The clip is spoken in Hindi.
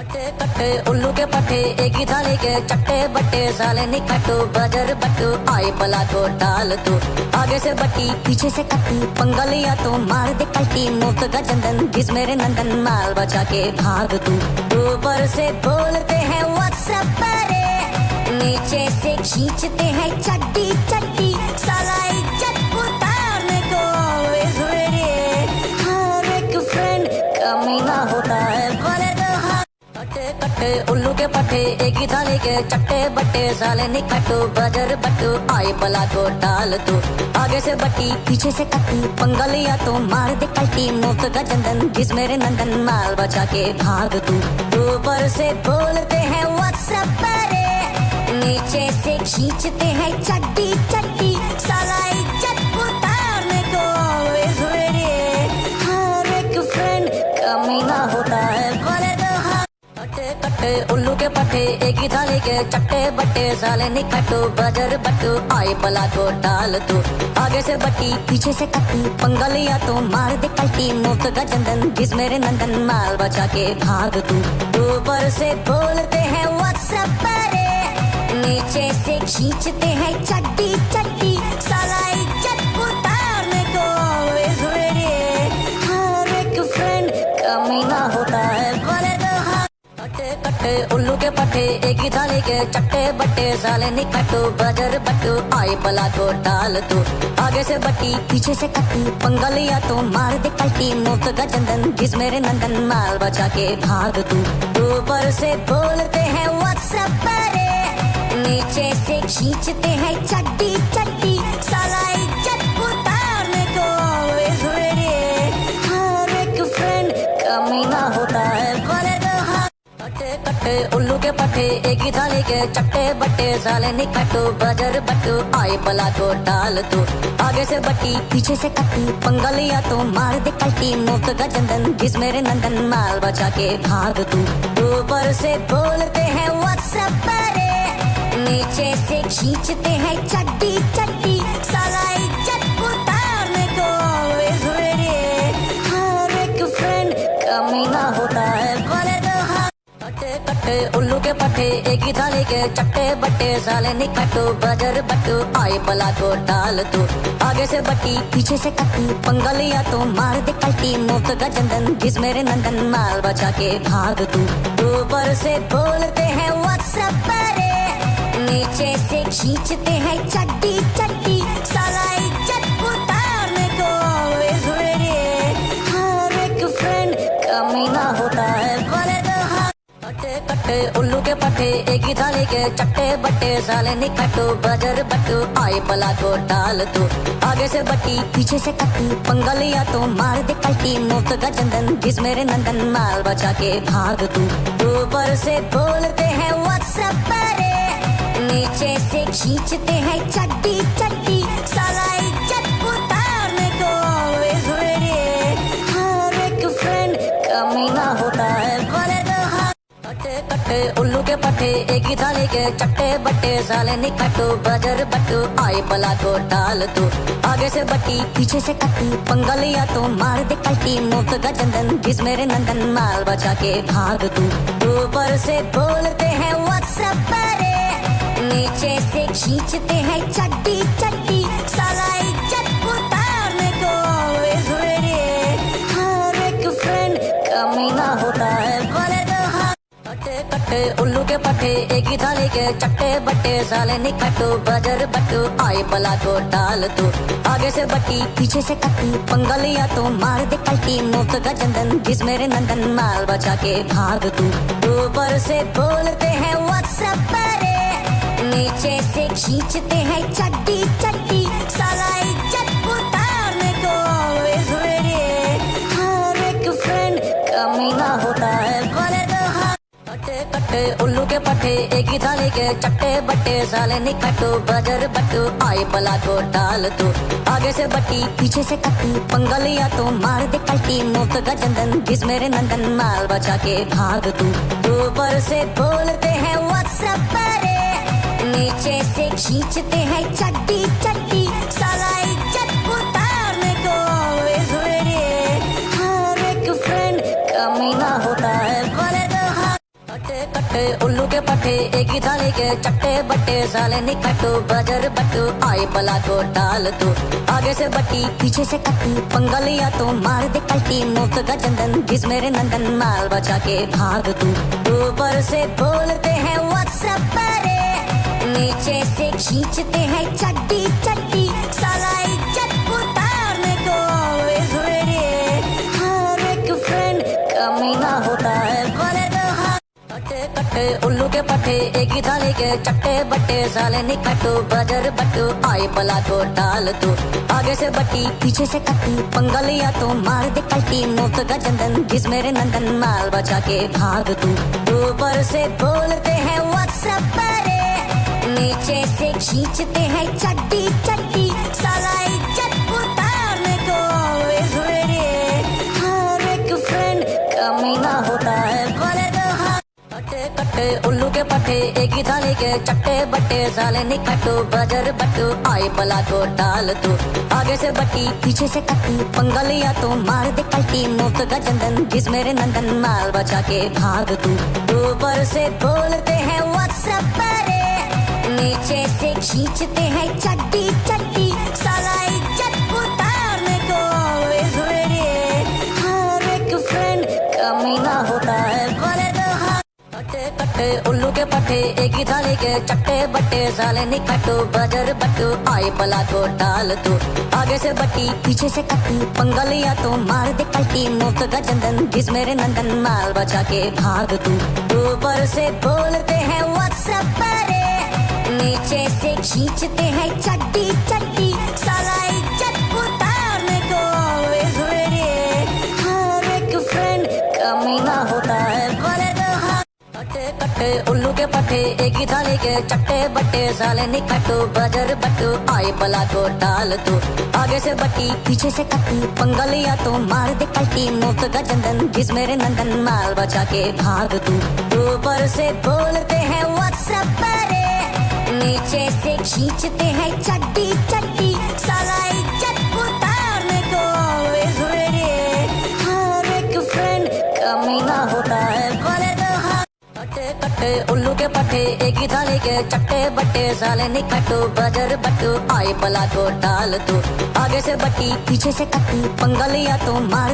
कट्टे कट्टे उल्लू के पट्टे एक ही थाली के चट्टे बट्टे साले निकटू बजर बट्टू आई पला को डाल तू आगे से बट्टी पीछे से कट्टी पंगलिया तो मार दे कल्टी मुफ्त का चंदन जिस मेरे नंदन माल बचा के भाग तू ऊपर से बोलते हैं व्हाट्सएप पर नीचे से खींचते हैं चड्डी चड्डी साला इज्जत उतारने को always ready हर एक फ्रेंड कमीना होता है बोले तो हाँ कट्टे कट्टे उल्लू के पट्टे एक ही थाली के चट्टे बट्टे साले निकटू बजर बट्टू आई पला को डाल तू आगे से बट्टी पीछे से कट्टी पंगलिया तो मार दे कल्टी मुफ्त का चंदन जिस मेरे नंदन माल बचा के भाग तू ऊपर से बोलते हैं व्हाट्सएप पर नीचे से खींचते हैं चड्डी चड्डी साला इज्जत उतारने को always ready हर एक फ्रेंड कमीना होता है बोले तो हाँ कट्टे कट्टे उल्लू के पट्टे एक ही थाली के चट्टे बट्टे साले निकटू बजर बट्टू आई पला को डाल तू आगे से बट्टी पीछे से कट्टी पंगलिया तो मार दे कल्टी मुफ्त का चंदन जिस मेरे नंदन माल बचा के भाग तू ऊपर से बोलते हैं व्हाट्सएप पर नीचे से खींचते हैं चड्डी चड्डी साला इज्जत उतारने को always ready हर एक फ्रेंड कमीना होता है बोले तो हाँ कट्टे कट्टे उल्लू के पट्टे एक ही थाली के चट्टे बट्टे साले निकटू बजर बट्टू आई पला को डाल तू आगे से बट्टी पीछे से कट्टी पंगलिया तो मार दे कल्टी मुफ्त का चंदन जिस मेरे नंदन माल बचा के भाग तू ऊपर से बोलते हैं व्हाट्सएप पर नीचे से खींचते हैं चड्डी चड्डी साला इज्जत उतारने को always ready हर एक फ्रेंड कमीना होता है बोले तो हाँ कट्टे कट्टे उल्लू के पट्टे एक ही थाली के चट्टे बट्टे साले निकटू बजर बट्टू आई पला को डाल तू आगे से बट्टी पीछे से कट्टी पंगलिया तो मार दे कल्टी मुफ्त का चंदन जिस मेरे नंदन माल बचा के भाग तू ऊपर से बोलते हैं व्हाट्सएप पर नीचे से खींचते हैं चड्डी चड्डी साला इज्जत उतारने को always ready हर एक फ्रेंड कमीना होता है बोले तो हाँ कट्टे कट्टे उल्लू के पट्टे एक ही थाली के चट्टे बट्टे साले निकटू बजर बट्टू आई पला को डाल तू आगे से बट्टी पीछे से कट्टी पंगलिया तो मार दे कल्टी मुफ्त का चंदन जिस मेरे नंदन माल बचा के भाग तू ऊपर से बोलते हैं व्हाट्सएप पर नीचे से खींचते हैं चड्डी चड्डी साला इज्जत उतारने को always ready हर एक फ्रेंड कमीना होता है बोले तो हाँ कट्टे कट्टे उल्लू के पट्टे एक ही थाली के चट्टे बट्टे साले निकटू बजर बट्टू आई पला को डाल तू आगे से बट्टी पीछे से कट्टी पंगलिया तो मार दे कल्टी मुफ्त का चंदन जिस मेरे नंदन माल बचा के भाग तू ऊपर से बोलते हैं व्हाट्सएप पर नीचे से खींचते हैं चड्डी चड्डी साला इज्जत उतारने को always ready हर एक फ्रेंड कमीना होता है बोले तो हाँ कट्टे कट्टे उल्लू के पट्टे एक ही थाली के चट्टे बट्टे साले निकटू बजर बट्टू आई पला को डाल तू आगे से बट्टी पीछे से कट्टी पंगलिया तो मार दे कल्टी मुफ्त का चंदन जिस मेरे नंदन माल बचा के भाग तू ऊपर से बोलते हैं व्हाट्सएप पर नीचे से खींचते हैं चड्डी चड्डी साला इज्जत उतारने को always ready हर एक फ्रेंड कमीना होता है बोले तो हाँ कट्टे कट्टे उल्लू के पट्टे एक ही थाली के चट्टे बट्टे साले निकटू बजर बट्टू आई पला को डाल तू आगे से बट्टी पीछे से कट्टी पंगलिया तो मार दे कल्टी मुफ्त का चंदन जिस मेरे नंदन माल बचा के भाग तू ऊपर से बोलते हैं व्हाट्सएप पर नीचे से खींचते हैं चड्डी चड्डी साला इज्जत उतारने को always ready हर एक फ्रेंड कमीना होता है बोले तो हाँ कट्टे कट्टे उल्लू के पट्टे एक ही थाली के चट्टे बट्टे साले निकटू बजर बट्टू आई पला को डाल तू आगे से बट्टी पीछे से कट्टी पंगलिया तो मार दे कल्टी मुफ्त का चंदन जिस मेरे नंदन माल बचा के भाग तू ऊपर से बोलते हैं व्हाट्सएप पर नीचे से खींचते हैं चड्डी चड्डी साला इज्जत उतारने को always ready हर एक फ्रेंड कमीना होता है बोले तो हाँ कट्टे उल्लू के पट्टे एक ही थाली के चट्टे बट्टे साले निकटू बजर बट्टू आई बला को डाल तू आगे से बट्टी पीछे से कट्टी पंगा लिया तो मार दे कल्टी मुफ्त का चंदन घिस मेरे नंदन माल बचा के भाग तू ऊपर से बोलते हैं व्हाट्सएप पर नीचे से खींचते हैं चड्डी चड्डी साला इज्जत उतारने को always ready हर एक फ्रेंड कमीना होता है बोले तो हाँ कट्टे कट्टे उल्लू के पट्टे एक ही थाली के चट्टे बट्टे साले निकटू बजर बट्टू आई बला को डाल तू आगे से बट्टी पीछे से कट्टी पंगा लिया तो मार दे कल्टी मुफ्त का चंदन घिस मेरे नंदन माल बचा के भाग तू ऊपर से बोलते हैं व्हाट्सएप पर नीचे से खींचते हैं चड्डी चड्डी साला इज्जत उतारने को always ready हर एक फ्रेंड कमीना होता है बोले तो हाँ कट्टे कट्टे उल्लू के पट्टे एक ही थाली के चट्टे बट्टे साले निकटू बजर बट्टू आई बला को डाल तू आगे से बट्टी पीछे से कट्टी पंगा लिया तो मार दे कल्टी मुफ्त का चंदन घिस मेरे नंदन माल बचा के भाग तू ऊपर से बोलते हैं व्हाट्सएप पर नीचे से खींचते हैं चड्डी चड्डी साला इज्जत उतारने को always ready हर एक फ्रेंड कमीना होता है बोले तो हाँ कट्टे कट्टे उल्लू के पट्टे एक ही थाली के चट्टे बट्टे साले निकटू बजर बट्टू आई बला को डाल तू आगे से बट्टी पीछे से कट्टी पंगा लिया तो मार दे कल्टी मुफ्त का चंदन घिस मेरे नंदन माल बचा के भाग तू ऊपर से बोलते हैं व्हाट्सएप पर नीचे से खींचते हैं चड्डी चड्डी साला इज्जत उतारने को always ready हर एक फ्रेंड कमीना होता है बोले तो हाँ कट्टे कट्टे उल्लू के पट्टे एक ही थाली के चट्टे बट्टे साले निकटू बजर बट्टू आई बला को डाल तू आगे से बट्टी पीछे से कट्टी पंगा लिया तो मार दे कल्टी मुफ्त का चंदन घिस मेरे नंदन माल बचा के भाग तू ऊपर से बोलते हैं व्हाट्सएप पर नीचे से खींचते हैं चड्डी चड्डी साला इज्जत उतारने को always ready हर एक फ्रेंड कमीना होता है बोले तो हाँ कट्टे कट्टे उल्लू के पट्टे एक ही थाली के चट्टे बट्टे साले निकटू बजर बट्टू आई बला को डाल तू आगे से बट्टी पीछे से कट्टी पंगा लिया तो मार